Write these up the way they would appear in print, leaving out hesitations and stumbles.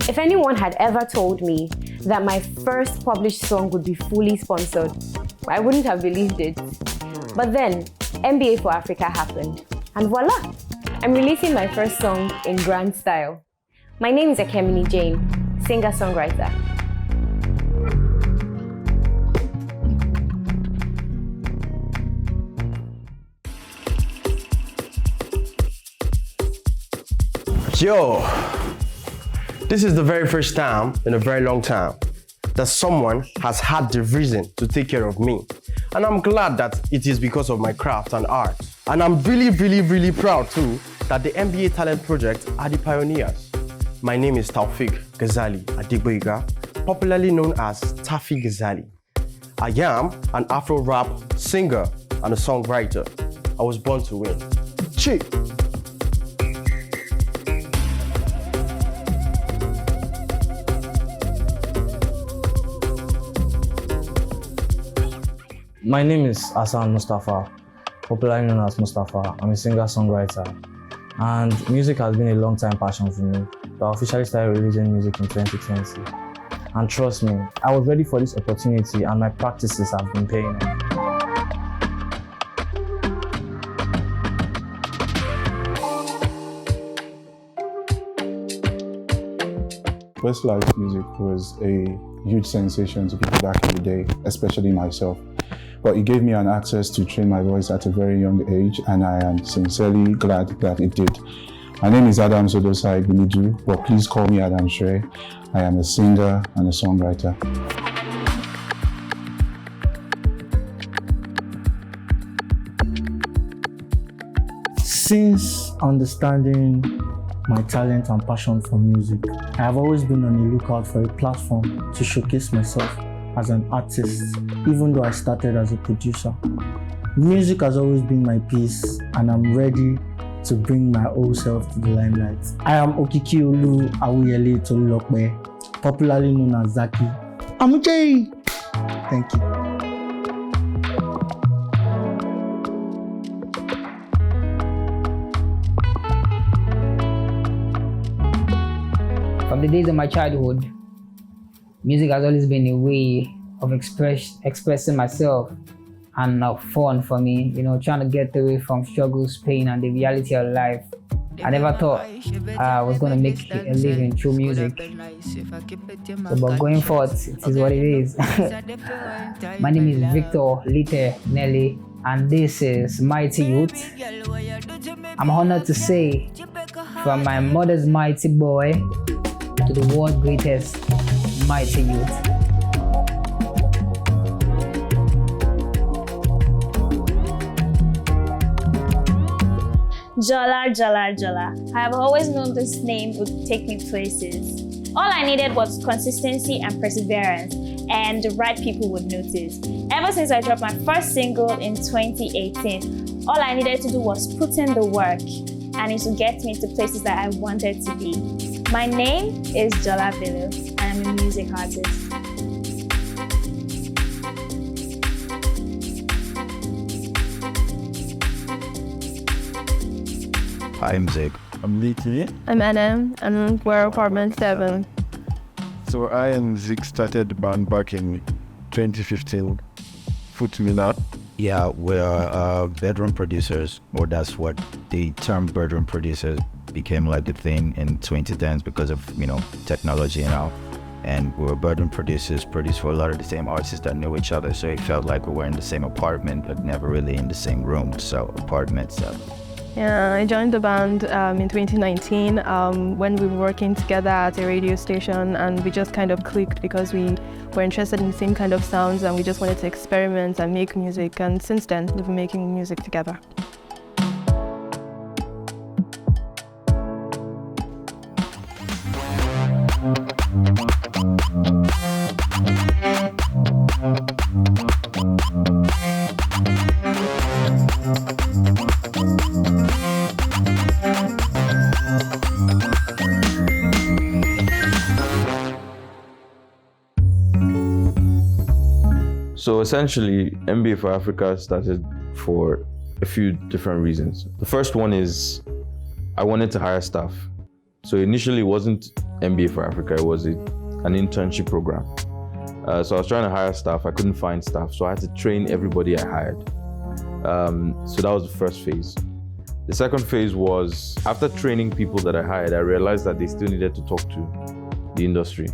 If anyone had ever told me that my first published song would be fully sponsored, I wouldn't have believed it. But then, MBA for Africa happened, and voila! I'm releasing my first song in grand style. My name is Ekemini Jane, singer-songwriter. Yo, this is the very first time in a very long time that someone has had the reason to take care of me. And I'm glad that it is because of my craft and art. And I'm really proud too that the MBA Talent Project are the pioneers. My name is Taufik Ghazali Adegboyega, popularly known as Tafi Ghazali. I am an Afro-rap singer and a songwriter. I was born to win. Chi! My name is Hassan Mustafa, popularly known as Mustafa. I'm a singer-songwriter, and music has been a long-time passion for me. So I officially started releasing music in 2020. And trust me, I was ready for this opportunity and my practices have been paying off. Westlife music was a huge sensation to people back in the day, especially myself. But it gave me an access to train my voice at a very young age, and I am sincerely glad that it did. My name is Adam Sodosai Biniju, but please call me Adam Shrey. I am a singer and a songwriter. Since understanding my talent and passion for music, I have always been on the lookout for a platform to showcase myself as an artist, even though I started as a producer. Music has always been my peace, and I'm ready to bring my old self to the limelight. I am Okikiolu Awuyele Tolulokpe, popularly known as Zaki. I'm Jay! Thank you. From the days of my childhood, music has always been a way of expressing myself and fun for me, trying to get away from struggles, pain, and the reality of life. I never thought I was going to make a living through music. But going forward, it is what it is. My name is Victor Lite Nelly, and this is Mighty Youth. I'm honored to say, from my mother's mighty boy to the world's greatest mighty youth. Jola, Jola, Jola. I have always known this name would take me places. All I needed was consistency and perseverance, and the right people would notice. Ever since I dropped my first single in 2018, all I needed to do was put in the work, and it would get me to places that I wanted to be. My name is Jola Bello, and I'm a music artist. Hi, I'm Zig. I'm Liki. I'm Anna, and we're apartment 7. So I and Zig started the band back in 2015. Foot me now. Yeah, we're bedroom producers, or that's what the term bedroom producers became like a thing in 2010s because of, technology and all. And we were bedroom producers, produced for a lot of the same artists that knew each other. So it felt like we were in the same apartment, but never really in the same room. So apartment stuff. Yeah, I joined the band in 2019 when we were working together at a radio station, and we just kind of clicked because we were interested in the same kind of sounds and we just wanted to experiment and make music, and since then we've been making music together. So essentially, MBA for Africa started for a few different reasons. The first one is I wanted to hire staff. So initially it wasn't MBA for Africa, it was an internship program. So I was trying to hire staff, I couldn't find staff, so I had to train everybody I hired. So that was the first phase. The second phase was, after training people that I hired, I realized that they still needed to talk to the industry.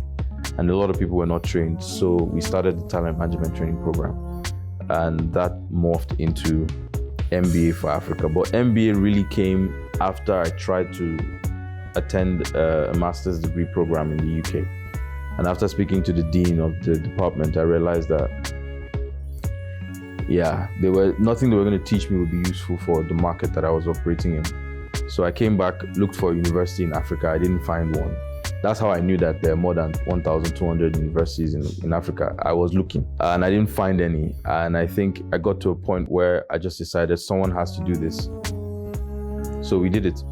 And a lot of people were not trained. So we started the talent management training program. And that morphed into MBA for Africa. But MBA really came after I tried to attend a master's degree program in the UK. And after speaking to the dean of the department, I realized that, nothing they were going to teach me would be useful for the market that I was operating in. So I came back, looked for a university in Africa. I didn't find one. That's how I knew that there are more than 1,200 universities in Africa. I was looking and I didn't find any. And I think I got to a point where I just decided someone has to do this. So we did it.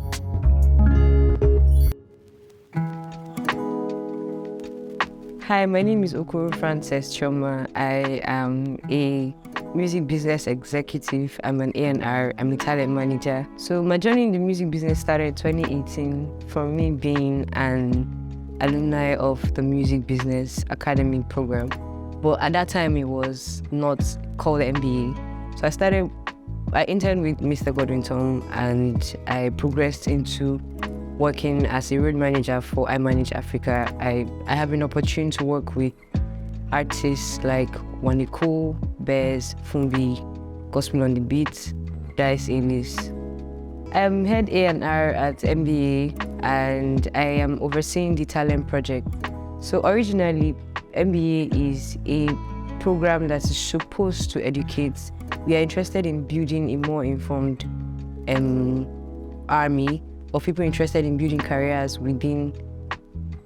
Hi, my name is Okoro Frances Choma. I am a music business executive. I'm an A&R, I'm a talent manager. So my journey in the music business started in 2018 from me being an alumni of the Music Business Academy program. But at that time, it was not called MBA. So I interned with Mr. Godwin Tom and I progressed into working as a road manager for I Manage Africa. I have an opportunity to work with artists like Waniko, Bears, Fumbi, Gospel on the Beat, Dice Ellis. I'm head A&R at MBA and I am overseeing the talent project. So originally, MBA is a program that is supposed to educate. We are interested in building a more informed army of people interested in building careers within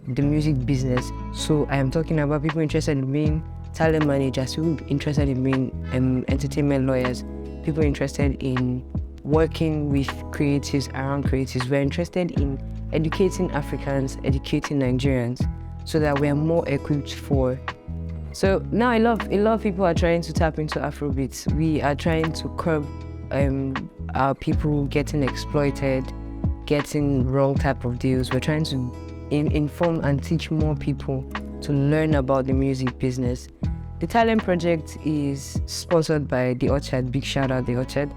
the music business. So I am talking about people interested in being talent managers, people interested in being entertainment lawyers, people interested in working with creatives around creatives. We're interested in educating Africans, educating Nigerians, so that we're more equipped for. So now a lot of people are trying to tap into Afrobeats. We are trying to curb our people getting exploited, getting wrong type of deals. We're trying to inform and teach more people to learn about the music business. The talent project is sponsored by The Orchard. Big shout out The Orchard.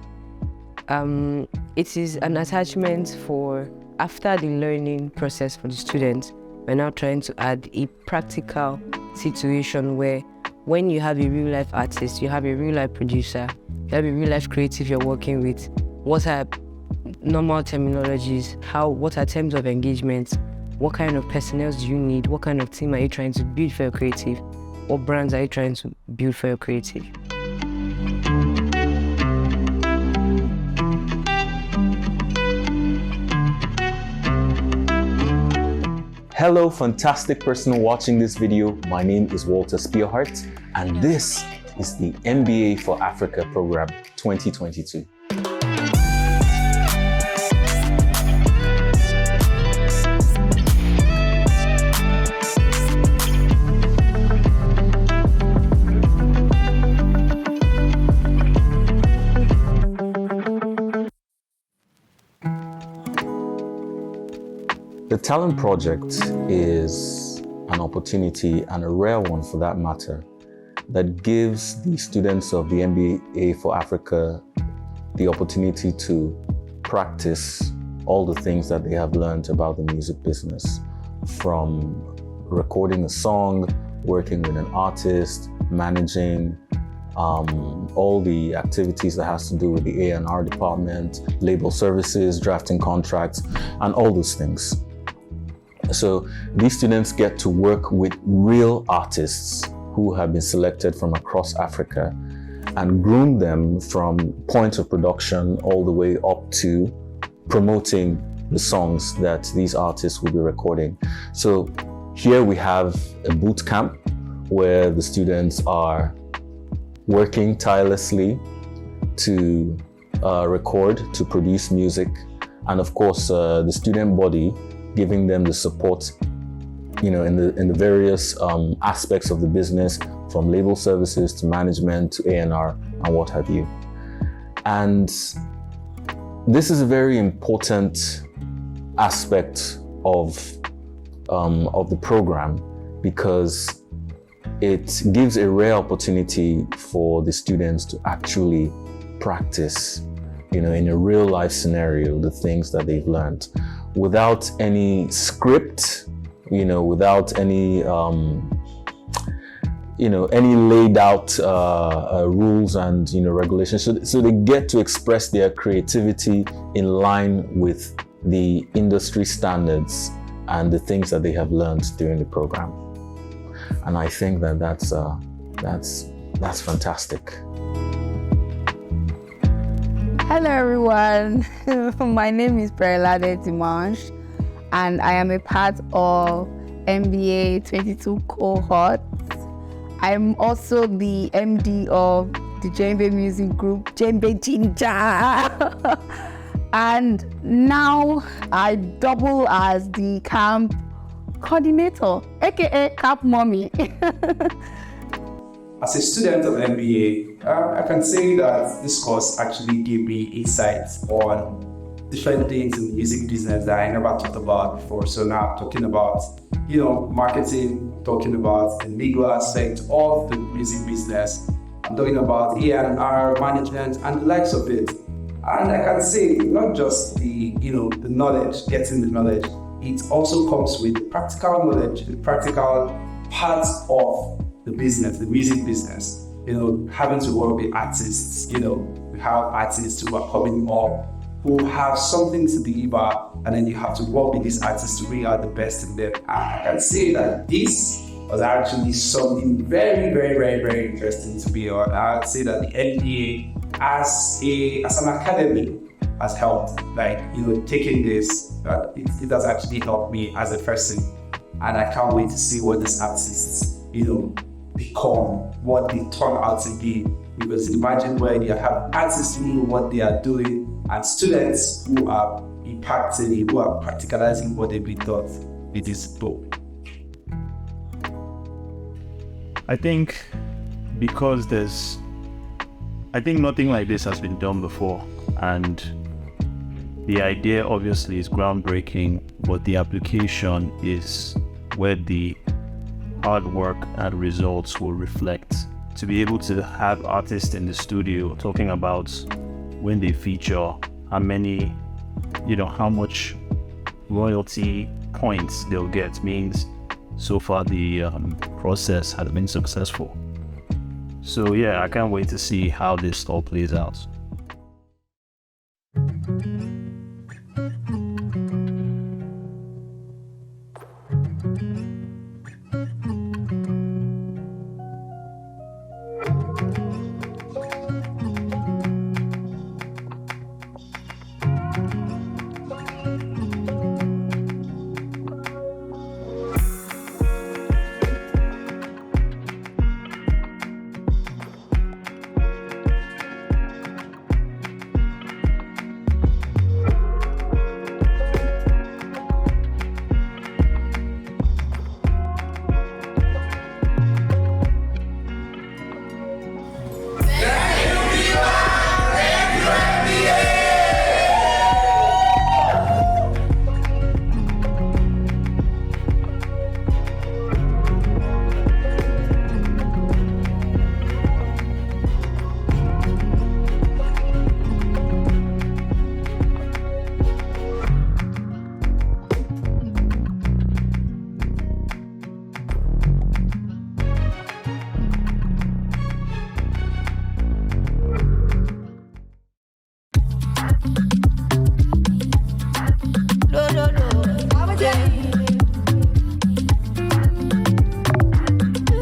It is an attachment for after the learning process for the students. We're now trying to add a practical situation where when you have a real life artist, you have a real life producer, you have a real life creative you're working with, what are normal terminologies, what are terms of engagement, what kind of personnel do you need, what kind of team are you trying to build for your creative, what brands are you trying to build for your creative. Hello, fantastic person watching this video. My name is Walter Spearhart, and this is the MBA for Africa program 2022. The Talent Project is an opportunity, and a rare one for that matter, that gives the students of the MBA for Africa the opportunity to practice all the things that they have learned about the music business, from recording a song, working with an artist, managing all the activities that has to do with the A&R department, label services, drafting contracts, and all those things. So these students get to work with real artists who have been selected from across Africa and groom them from point of production all the way up to promoting the songs that these artists will be recording. So here we have a boot camp where the students are working tirelessly to record, to produce music, and of course the student body giving them the support, in the various aspects of the business, from label services to management to A&R and what have you. And this is a very important aspect of the program, because it gives a rare opportunity for the students to actually practice, in a real life scenario, the things that they've learned without any script, without any any laid out rules and regulations. So they get to express their creativity in line with the industry standards and the things that they have learned during the program. And I think that that's fantastic. Hello everyone, my name is Perelade Dimanche and I am a part of MBA 22 cohort. I'm also the MD of the Djembe Music Group, Djembe Jinja. And now I double as the camp coordinator, aka Camp Mommy. As a student of MBA, I can say that this course actually gave me insights on different things in the music business that I never thought about before. So now talking about, marketing, talking about the legal aspect of the music business, I'm talking about A&R management and the likes of it. And I can say not just the knowledge, getting the knowledge, it also comes with practical knowledge, the practical parts of the business, the music business, having to work with artists, we have artists who are coming up, who have something to deliver, and then you have to work with these artists to bring out the best in them. I can say that this was actually something very, very, very, very interesting to be on. I would say that the NBA as an academy has helped, taking this, it has actually helped me as a person. And I can't wait to see what these artists, become, what they turn out to be. Because imagine where you have artists who know what they are doing and students who are impacting, who are practicalizing what they've been taught with this book. I think because nothing like this has been done before, and the idea obviously is groundbreaking, but the application is where the hard work and results will reflect. To be able to have artists in the studio talking about when they feature, how many, how much royalty points they'll get, means so far the process has been successful. So yeah, I can't wait to see how this all plays out.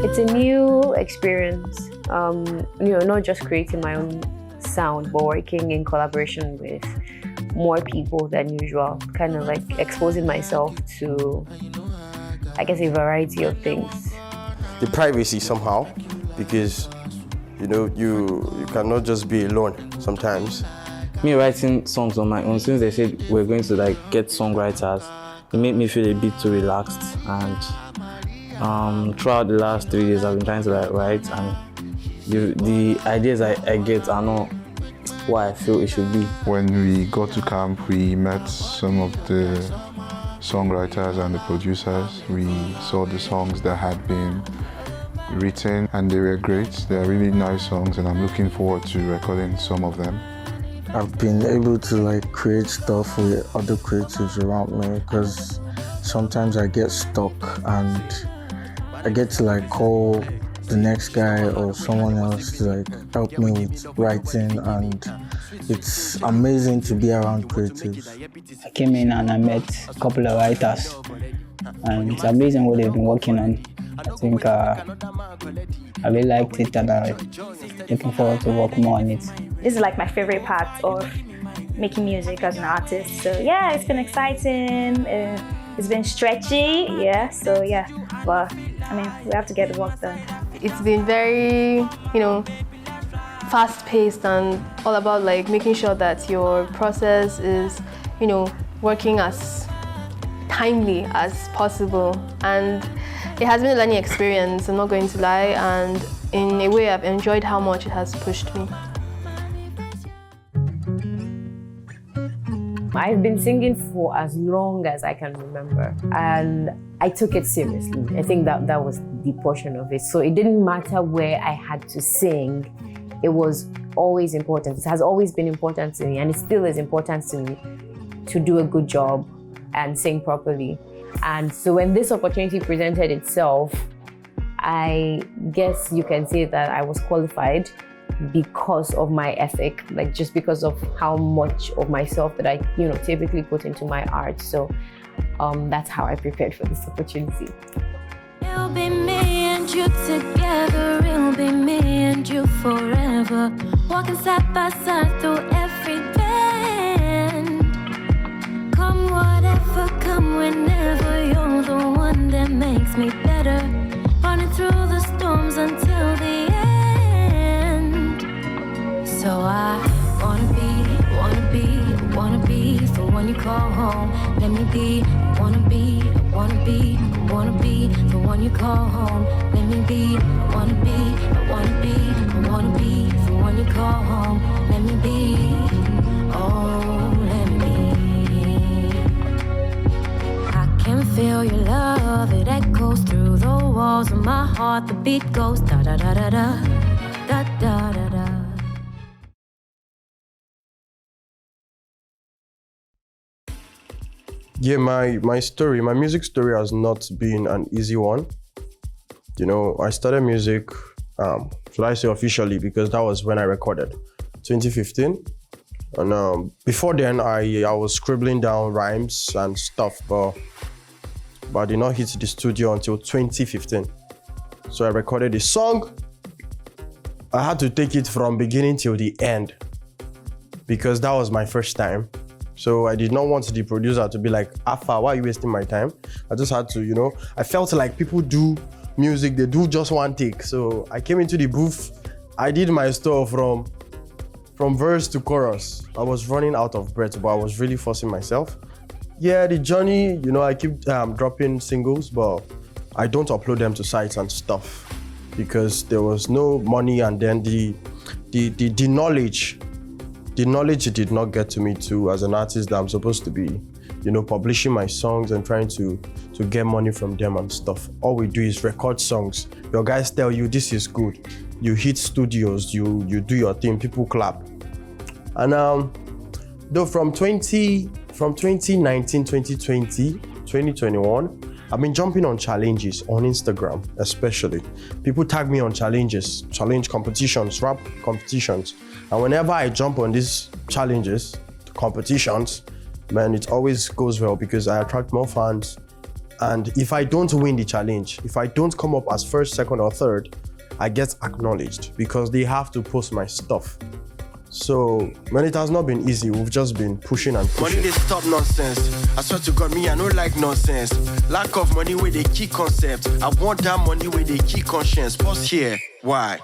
It's a new experience, not just creating my own sound, but working in collaboration with more people than usual, kind of like exposing myself to, I guess, a variety of things. The privacy somehow, because you cannot just be alone sometimes. Me writing songs on my own, since they said we're going to get songwriters, it made me feel a bit too relaxed. And throughout the last 3 days, I've been trying to write, and the ideas I get are not what I feel it should be. When we got to camp, we met some of the songwriters and the producers. We saw the songs that had been written and they were great. They are really nice songs and I'm looking forward to recording some of them. I've been able to create stuff with other creatives around me because sometimes I get stuck and I get to call the next guy or someone else to help me with writing, and it's amazing to be around creatives. I came in and I met a couple of writers, and it's amazing what they've been working on. I think I really liked it and I'm looking forward to work more on it. This is my favorite part of making music as an artist. So yeah, it's been exciting. It's been stretchy, but we have to get the work done. It's been very, fast-paced and all about making sure that your process is, working as timely as possible. And it has been a learning experience, I'm not going to lie, and in a way I've enjoyed how much it has pushed me. I've been singing for as long as I can remember, and I took it seriously. I think that was the portion of it. So it didn't matter where I had to sing. It was always important. It has always been important to me, and it still is important to me to do a good job and sing properly. And so when this opportunity presented itself, I guess you can say that I was qualified because of my ethic, just because of how much of myself that I, typically put into my art. So that's how I prepared for this opportunity. It'll be me and you together, it'll be me and you forever, walking side by side through every bend. Come whatever, come whenever, you're the one that makes me better, running through the storms until the end. So I wanna be the one you call home. Let me be, wanna be the one you call home. Let me be, wanna be the one you call home. Let me be, oh, let me be. I can feel your love, it echoes through the walls of my heart. The beat goes da da da da da da da da da. Yeah, my music story has not been an easy one. I started music, should I say officially, because that was when I recorded, 2015. And before then, I was scribbling down rhymes and stuff, but I did not hit the studio until 2015. So I recorded a song. I had to take it from beginning till the end because that was my first time. So I did not want the producer to be like, Afa, why are you wasting my time? I just had to, I felt like people do music, they do just one take. So I came into the booth, I did my stuff from verse to chorus. I was running out of breath, but I was really forcing myself. Yeah, the journey, I keep dropping singles, but I don't upload them to sites and stuff because there was no money, and then the knowledge did not get to me too as an artist that I'm supposed to be, publishing my songs and trying to get money from them and stuff. All we do is record songs. Your guys tell you this is good. You hit studios, you do your thing, people clap. And though from 2019, 2020, 2021, I've been jumping on challenges on Instagram, especially. People tag me on challenges, challenge competitions, rap competitions. And whenever I jump on these challenges, competitions, man, it always goes well because I attract more fans. And if I don't win the challenge, if I don't come up as first, second, or third, I get acknowledged because they have to post my stuff. So, man, it has not been easy. We've just been pushing and pushing. Money, they stop nonsense. I swear to God, me, I don't like nonsense. Lack of money with the key concept. I want that money with the key conscience. Pause here. Why?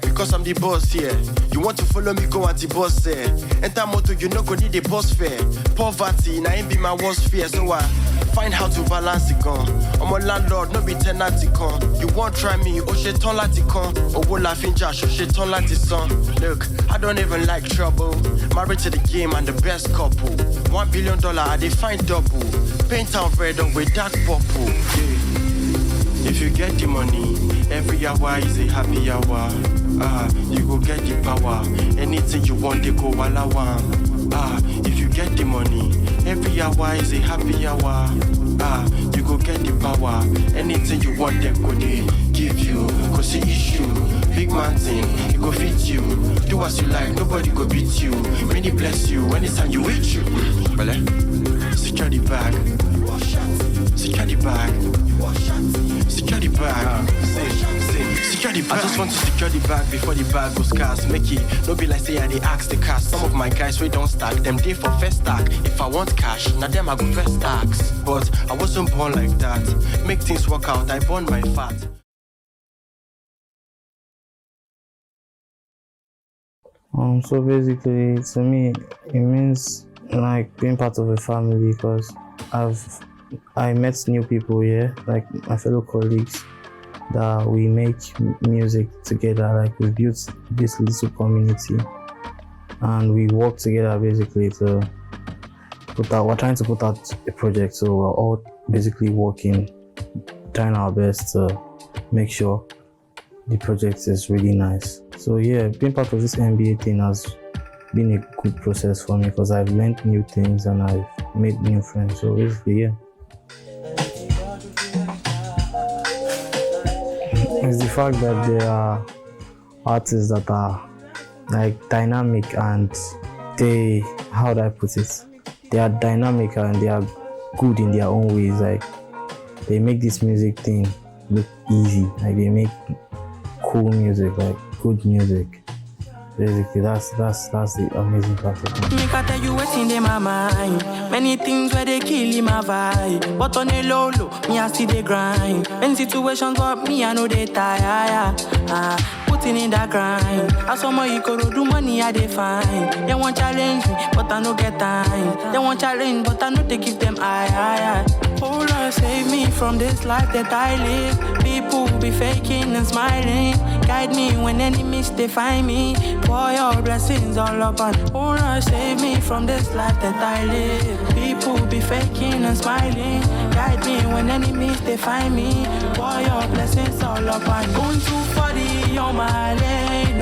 Because I'm the boss here. You want to follow me, go at the boss there. Enter moto, you not gonna need the boss fare. Poverty, now ain't be my worst fear. So find how to balance it gone. I'm a landlord, no be tenant con. You won't try me, oh shit ton lati con. Oh wo la fin Josh, oh shit ton lati son. Look, I don't even like trouble. Married to the game and the best couple. $1 billion, I define double. Paint out red or with dark purple. Yeah. If you get the money, every hour is a happy hour. You go get the power. Anything you want, they go walawa. If you get the money, every hour is a happy hour. You go get the power. Anything you want, they go they give you. Cause the issue, big mountain, it go fit you. Do as you like, nobody go beat you. Many bless you, anytime you with you. Well, secure the bag. Secure the bag. Secure the bag. Secure the bag. I just want to secure the bag before the bag goes scarce. Make it no be like say I they ask the cash. Some of my guys we don't stack them day for first stack. If I want cash, now them I go first tax. But I wasn't born like that. Make things work out, I burn my fat. So basically, to me, it means like being part of a family because I met new people here, like my fellow colleagues, that we make music together. Like we built this little community, and we work together basically to put out. We're trying to put out a project, so we're all basically working, trying our best to make sure the project is really nice. So yeah, being part of this MBA thing has been a good process for me because I've learned new things and I've made new friends. So basically, yeah. It's the fact that there are artists that are like dynamic and they, how do I put it? They are dynamic and they are good in their own ways. Like they make this music thing look easy. Like they make cool music, like good music. Basically, that's the amazing part of it. Make I tell you what's in my mind. Many things where they kill in my vibe. But on a low, me I see they grind. When situations up, me I know they tire. Putting in that grind. As someone you could do money, I define. They want challenge me, but I no get time. They want challenge, but I know they give them eye. Oh Lord, save me from this life that I live. People be faking and smiling. Guide me when enemies they find me. For your blessings all upon. Oh Lord, save me from this life that I live. People be faking and smiling. Guide me when enemies they find me. For your blessings all upon. Going 240 on my lane,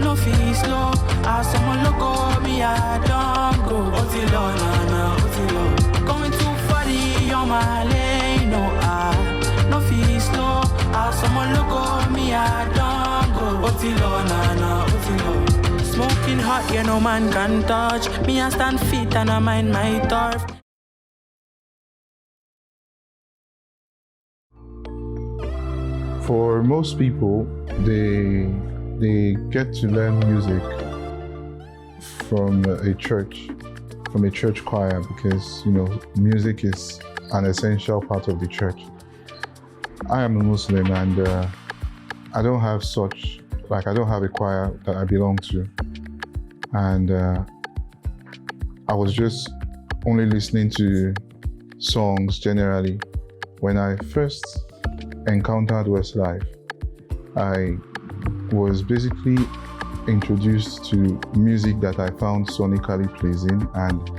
no fee slow. As someone look over me, I don't go. Otilo, na, Otilo. Going 240 on my lane, no fee slow. As someone look over me, I don't go. Otilo, na, Otilo. Smoking hot, yeah, no man can touch. Me, I stand fit and I mind my turf. For most people, they get to learn music from a church choir because, music is an essential part of the church. I am a Muslim and I don't have a choir that I belong to. And I was just only listening to songs generally. When I first encountered Westlife, I was basically introduced to music that I found sonically pleasing and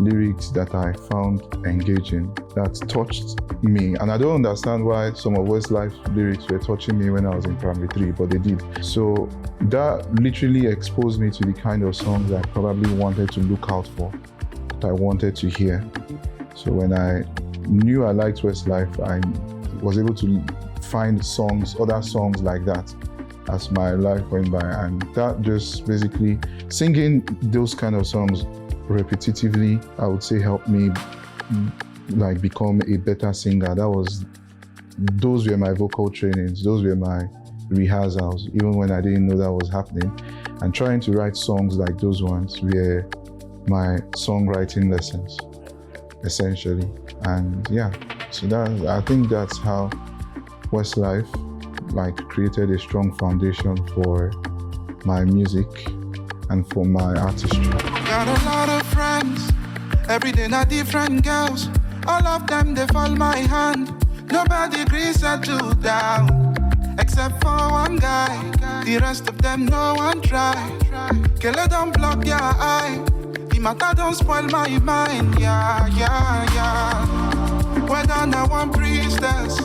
lyrics that I found engaging, that touched me. And I don't understand why some of Westlife's lyrics were touching me when I was in primary 3, but they did. So that literally exposed me to the kind of songs I probably wanted to look out for, that I wanted to hear. So when I knew I liked Westlife, I was able to find other songs like that as my life went by, and that just basically singing those kind of songs repetitively, I would say, helped me like become a better singer. Those were my vocal trainings, those were my rehearsals, even when I didn't know that was happening. And trying to write songs like those ones were my songwriting lessons, essentially. And yeah, so I think that's how Westlife created a strong foundation for my music and for my artistry. Got a lot of friends, every day not different girls. All of them, they fall my hand. Nobody agrees settle down. Except for one guy. The rest of them, no one try. Kele don't block your eye. The matter don't spoil my mind. Yeah. Whether now one priestess,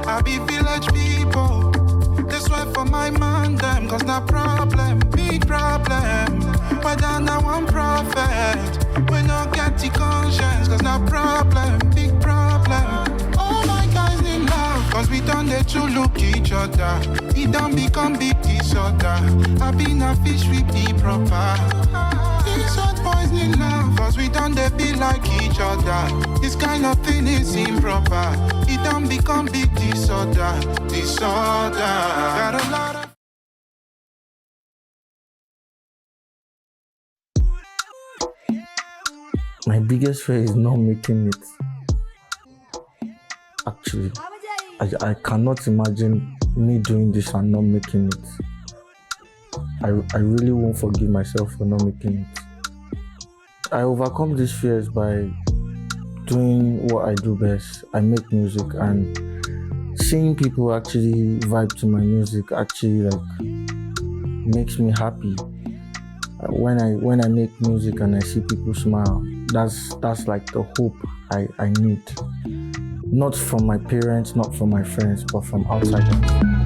I be village people. They swear for my man them, cause no problem, big problem. Whether now one prophet, we no get the conscience, cause no problem, big problem. All my guys in love, cause we done the to look each other. It don't become big disorder. I been a fish with the proper. These hot boys in love, cause we done they be like each other. This kind of thing is improper. It don't become big disorder. Got a lot of My biggest fear is not making it. Actually, I cannot imagine me doing this and not making it. I really won't forgive myself for not making it. I overcome these fears by doing what I do best. I make music, and seeing people actually vibe to my music actually makes me happy. When I make music and I see people smile, that's like the hope I need. Not from my parents, not from my friends, but from outsiders.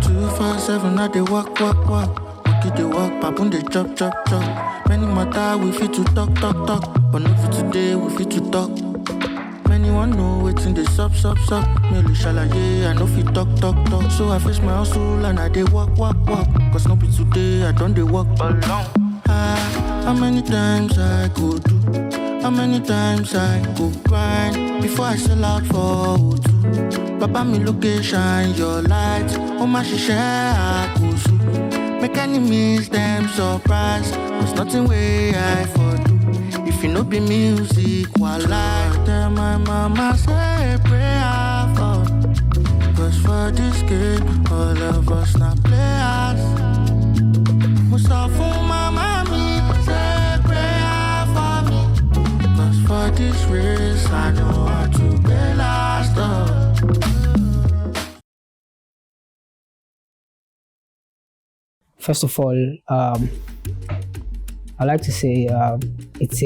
247, now they walk. Walk it, they walk, papun, they chop. Many matter, we fit to talk. But not for today, we fit to talk. Many want know waiting, they sup. Merely shalaye, I know fit talk. So I face my hustle and I they walk. Cause not be today, I don't they walk alone. How many times I go do? How many times I go grind before I sell out for O2? Baba me location, your light. Oh my share, I go so. Make enemies them surprise. Cause nothing way I for do. If you know be music, while I tell my mama say prayer for. Cause for this game, all of us not players. Mustafa mama me say prayer for me. Cause for this race, I know how to be last up. First of all, I like to say it's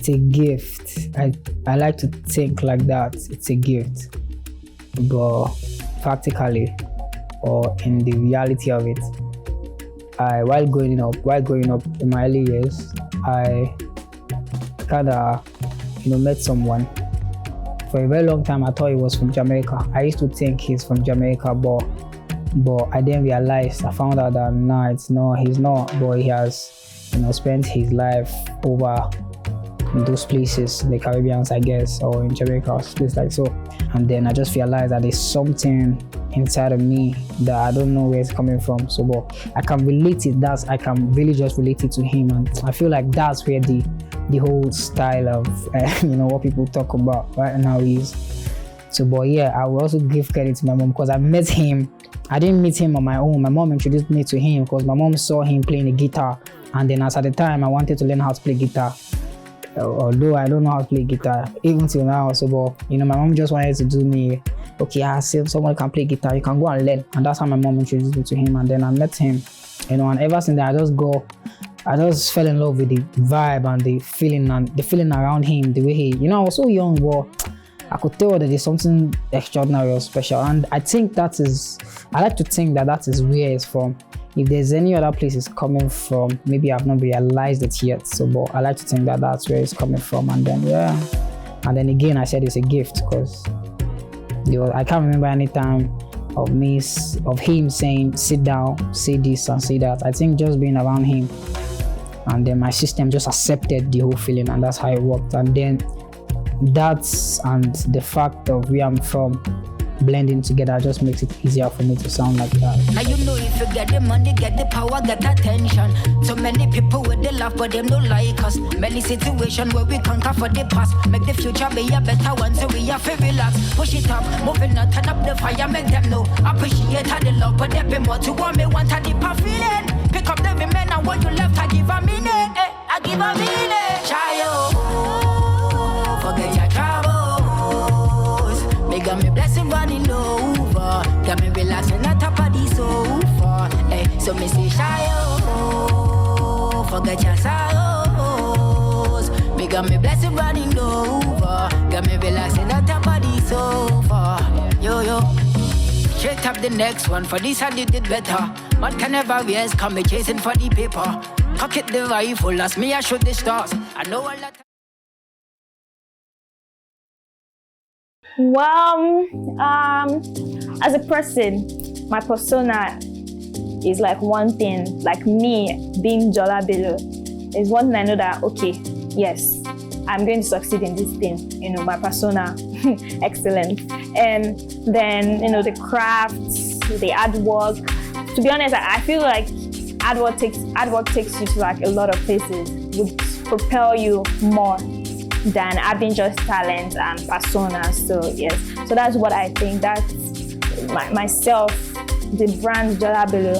a gift. I like to think like that. It's a gift, but practically, or in the reality of it, while growing up in my early years, I kinda met someone. For a very long time, I thought he was from Jamaica. I used to think he's from Jamaica, but I didn't realize. I found out that he's not. But he has, spent his life over in those places, in the Caribbean, I guess, or in Jamaica, or places like so. And then I just realized that there's something inside of me that I don't know where it's coming from. So, but I can relate it. I can really just relate it to him, and I feel like that's where the whole style of what people talk about right now is. So, but yeah, I will also give credit to my mom because I met him. I didn't meet him on my own. My mom introduced me to him because my mom saw him playing the guitar, and then at the time I wanted to learn how to play guitar. Although I don't know how to play guitar even till now. So, but my mom just wanted to do me. Okay, I see if someone can play guitar, you can go and learn, and that's how my mom introduced me to him. And then I met him, and ever since then I just fell in love with the vibe and the feeling around him. The way he, I was so young, but I could tell that there's something extraordinary or special. And I think I like to think that is where it's from. If there's any other place it's coming from, maybe I've not realized it yet. So, but I like to think that that's where it's coming from. And then, and then again, I said it's a gift because I can't remember any time of him saying, sit down, say this and say that. I think just being around him, and then my system just accepted the whole feeling, and that's how it worked. And then and the fact of where I'm from blending together just makes it easier for me to sound like that. Now if you get the money, get the power, get attention. So many people with the love, but them don't like us. Many situations where we conquer for the past. Make the future be a better one, so we have to relax. Push it up, moving on, turn up the fire, make them know. Appreciate the love, but there be more to what me want a deeper feeling. Pick up the women and what you left, I give a minute. I give a minute. Child, forget your trouble. got me blessing running over. Got me relaxing on top of the sofa. Hey, so me say shy oh, forget your sorrows. Me got me blessing running over. Got me relaxing on top of the sofa. Yo yo. Straight up the next one, for this I did it better. Man can never rest, come me chasing for the paper. Pocket the rifle, as me I shoot the stars. I know a lot. Well, as a person, my persona is like one thing. Like me being Jola Bello is one thing I know that, okay, yes, I'm going to succeed in this thing. You know, my persona, excellent. And then, you know, the crafts, the artwork. To be honest, I feel like artwork takes you to like a lot of places, would propel you more than having just talent and persona. So yes, so that's what I think. That's myself, the brand Jola Bello.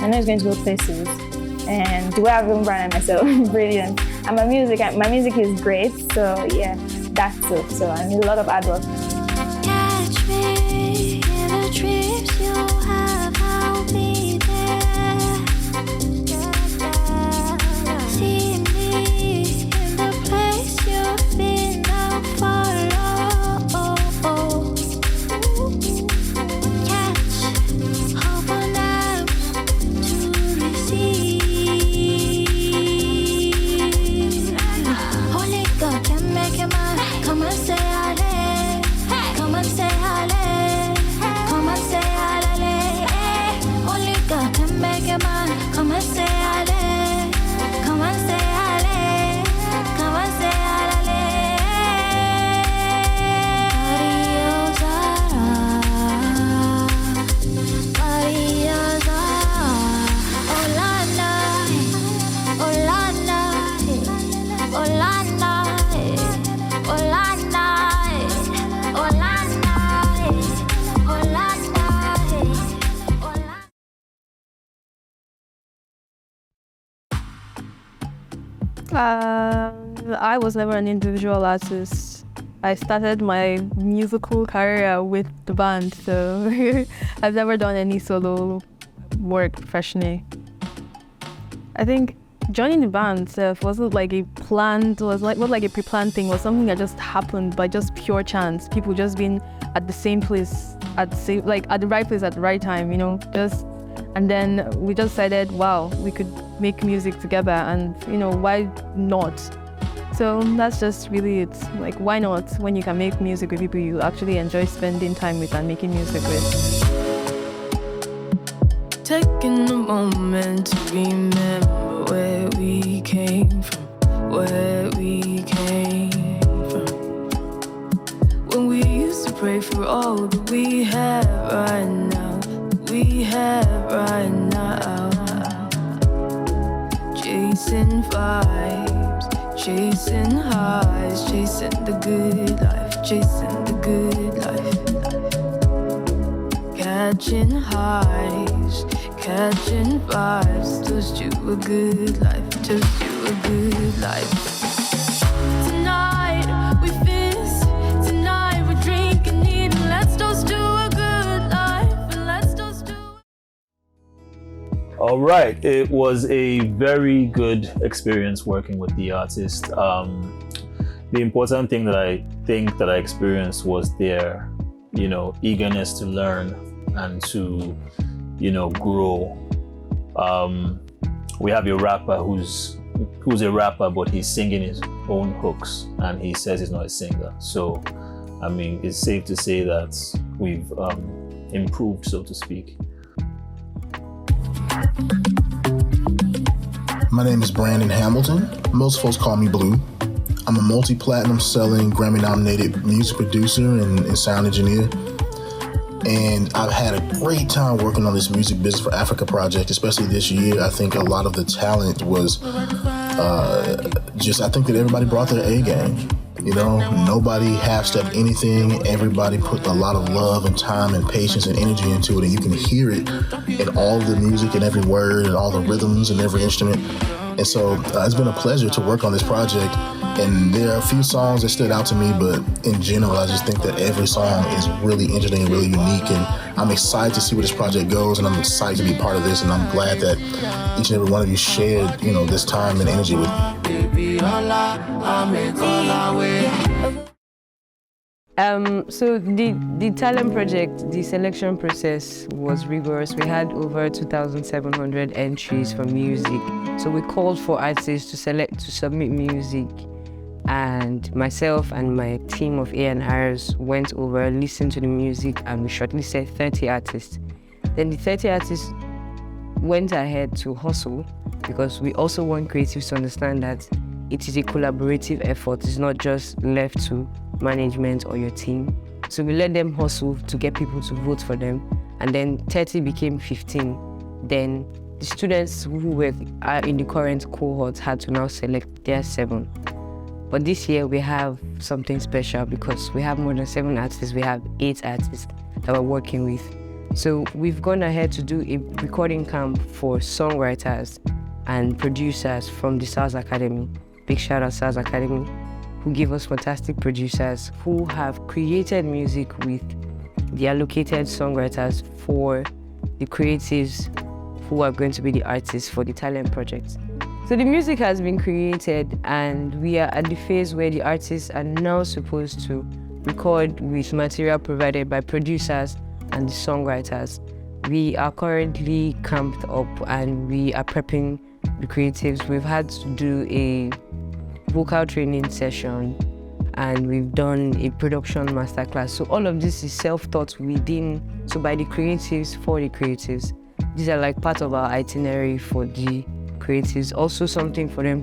I know it's going to go places. And the way I've been branding myself, brilliant. And my music is great. So yeah, that's it. So I need a lot of artwork. Catch me in the dreams you have, I'll be there. See me in the place you've been, I'll follow. Catch, open up to receive. Only God can make a man. Come and say hallelujah. Come and say hallelujah. Come and say hallelujah. Only God can make a man. Come and say hallelujah. Come and say hallelujah. Come and say hallelujah. Mariosa, Olana, Olana, Olana, Olana, Olana, Olana, Olana. I was never an individual artist. I started my musical career with the band, so I've never done any solo work professionally. I think joining the band wasn't like a planned, was like a pre-planned thing, was something that just happened by just pure chance. People just being at the same place at the right place at the right time, you know, and then we just decided, wow, we could make music together, and you know, why not? So that's just really it. Like, why not when you can make music with people you actually enjoy spending time with and making music with? Taking a moment to remember where we came from, where we came from. When we used to pray for all that we have right now, we have right now. Chasing vibes, chasing highs, chasing the good life, chasing the good life. Catching highs, catching vibes, toast you a good life, toast you a good life. Tonight we feast, tonight we drink and eat, and let's toast to a good life, and let's toast to. All right, it was a very good experience working with the artist. The important thing that I think that I experienced was their, you know, eagerness to learn and to, you know, grow. We have a rapper who's a rapper, but he's singing his own hooks, and he says he's not a singer. So, I mean, it's safe to say that we've improved, so to speak. My name is Brandon Hamilton. Most folks call me Blue. I'm a multi-platinum selling, Grammy-nominated music producer and sound engineer. And I've had a great time working on this Music Business for Africa project, especially this year. I think a lot of the talent was I think that everybody brought their A game. You know, nobody half-stepped anything. Everybody put a lot of love and time and patience and energy into it, and you can hear it in all the music and every word and all the rhythms and every instrument. And so it's been a pleasure to work on this project. And there are a few songs that stood out to me, but in general, I just think that every song is really interesting and really unique. And I'm excited to see where this project goes, and I'm excited to be part of this. And I'm glad that each and every one of you shared, this time and energy with me. So the talent project, the selection process was rigorous. We had over 2,700 entries for music. So we called for artists to submit music, and myself and my team of A&Rs went over, listened to the music, and we shortlisted 30 artists. Then the 30 artists went ahead to hustle, because we also want creatives to understand that it is a collaborative effort. It's not just left to management or your team. So we let them hustle to get people to vote for them, and then 30 became 15. Then the students who were in the current cohort had to now select their 7. But this year we have something special, because we have more than 7 artists. We have 8 artists that we're working with. So we've gone ahead to do a recording camp for songwriters and producers from the SARS Academy. Big shout out SARS Academy, who give us fantastic producers who have created music with the allocated songwriters for the creatives who are going to be the artists for the talent project. So the music has been created, and we are at the phase where the artists are now supposed to record with material provided by producers and the songwriters. We are currently camped up and we are prepping the creatives. We've had to do a vocal training session, and we've done a production masterclass. So all of this is self-taught so by the creatives, for the creatives. These are like part of our itinerary for the creatives. Also something for them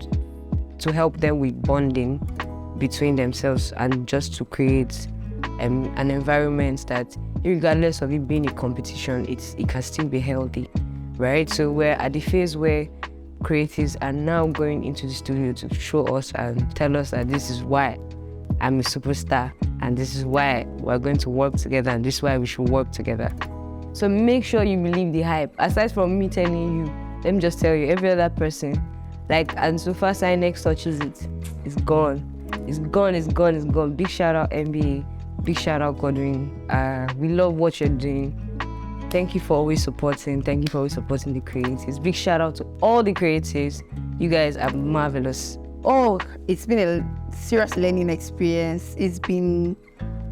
to help them with bonding between themselves, and just to create an environment that, regardless of it being a competition, it can still be healthy, right? So we're at the phase where creatives are now going into the studio to show us and tell us that this is why I'm a superstar, and this is why we're going to work together, and this is why we should work together. So make sure you believe the hype. Aside from me telling you, let me just tell you, every other person, and so far Sinex touches it, it's gone. It's gone, it's gone, it's gone. Big shout out NBA, big shout out Godwin. We love what you're doing. Thank you for always supporting. Thank you for always supporting the creatives. Big shout out to all the creatives. You guys are marvelous. Oh, it's been a serious learning experience. It's been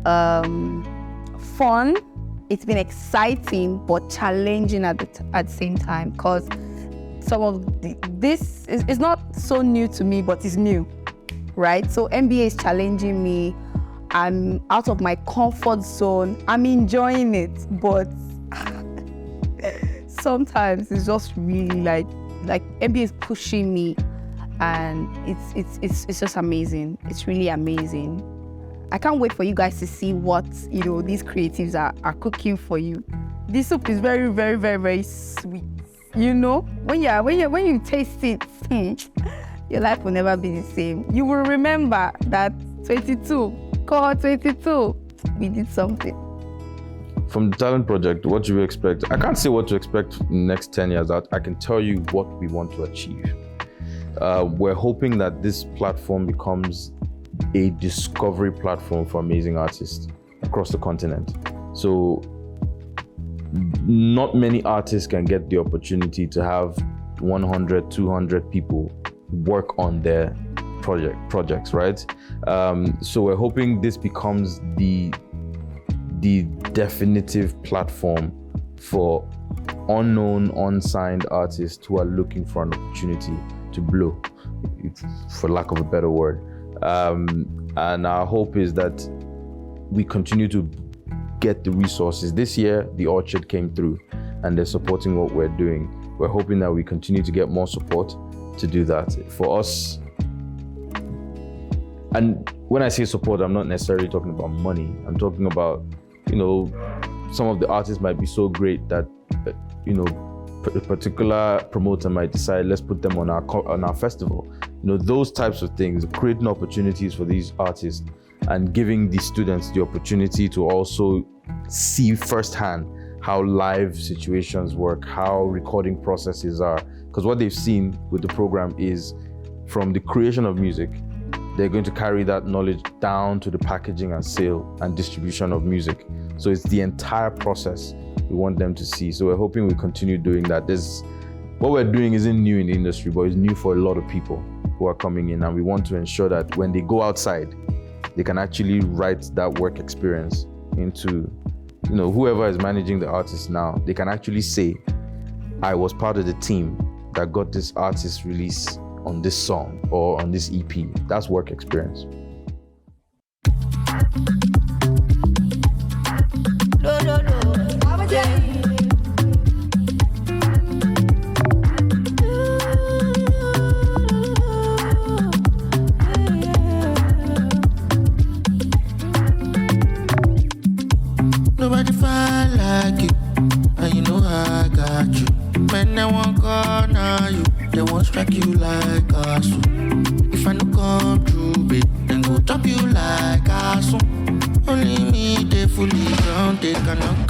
fun. It's been exciting, but challenging at the same time, because some of this is not so new to me, but it's new, right? So MBA is challenging me. I'm out of my comfort zone. I'm enjoying it, but sometimes it's just really like MBA is pushing me, and it's just amazing. It's really amazing. I can't wait for you guys to see what these creatives are cooking for you. This soup is very, very, very, very sweet. When you taste it, your life will never be the same. You will remember that cohort 22, we did something. From the talent project, what do you expect? I can't say what to expect in the next 10 years. I can tell you what we want to achieve. We're hoping that this platform becomes a discovery platform for amazing artists across the continent. So not many artists can get the opportunity to have 100, 200 people work on their projects, right? So we're hoping this becomes the definitive platform for unknown, unsigned artists who are looking for an opportunity to blow, for lack of a better word. And our hope is that we continue to get the resources. This year, the Orchard came through and they're supporting what we're doing. We're hoping that we continue to get more support to do that. For us, and when I say support, I'm not necessarily talking about money. I'm talking about, some of the artists might be so great that, a particular promoter might decide, let's put them on our festival. Those types of things, creating opportunities for these artists and giving the students the opportunity to also see firsthand how live situations work, how recording processes are. Because what they've seen with the program is from the creation of music, they're going to carry that knowledge down to the packaging and sale and distribution of music. So it's the entire process we want them to see. So we're hoping we continue doing that. What we're doing isn't new in the industry, but it's new for a lot of people who are coming in, and we want to ensure that when they go outside, they can actually write that work experience into, whoever is managing the artist now. They can actually say, I was part of the team that got this artist release on this song or on this EP. That's work experience. Nobody fight like you, and you know I got you. Men they won't corner you, they won't strike you like a so. If I no come through, babe, then go chop you like a so. Only me, they fully ground, they cannot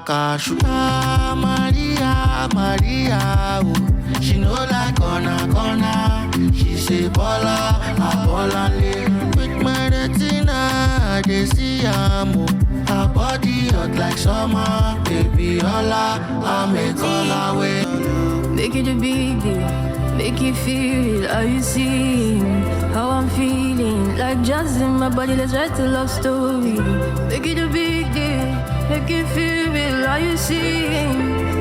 cash. Ah, Maria, Maria, oh. She know like corner. She say Bola, Bola, with my retina, they see I'm her body hot like summer, baby, holla, I make all away. Make it a big deal, make it feel how you see how I'm feeling, like just in my body, let's write a love story. Make it a big deal, make it feel how you see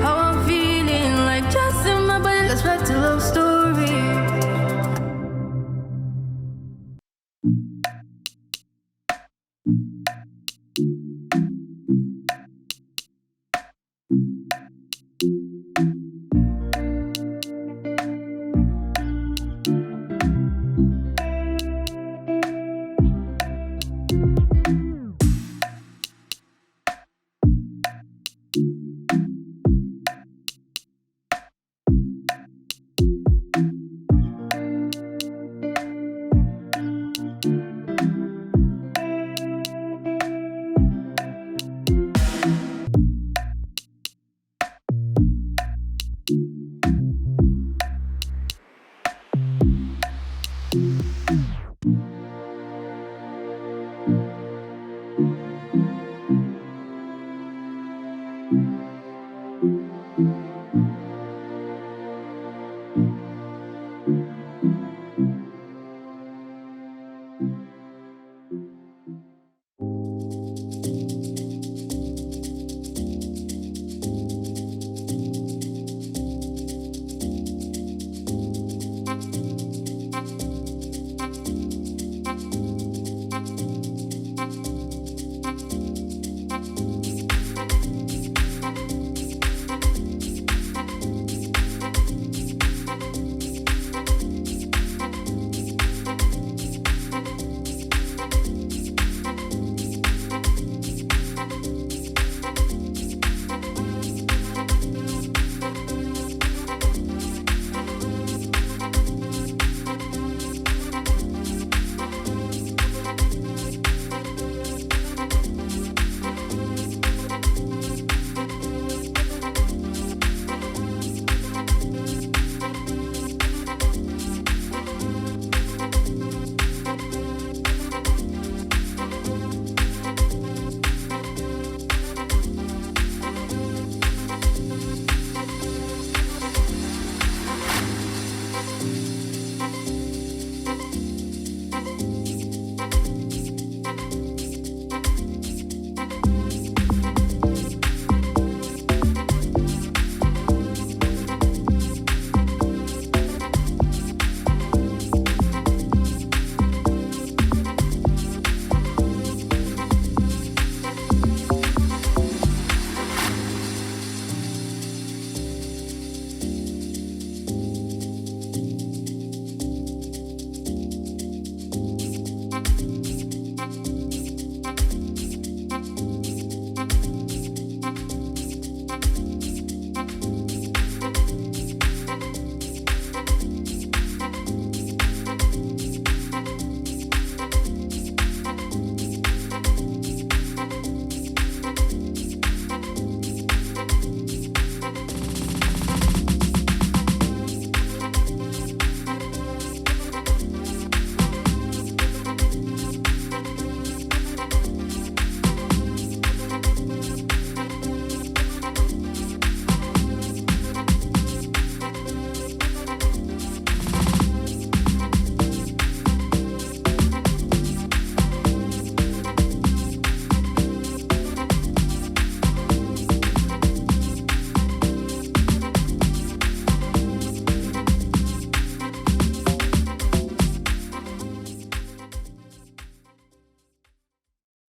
how I'm feeling, like just in my body, let's write a love story.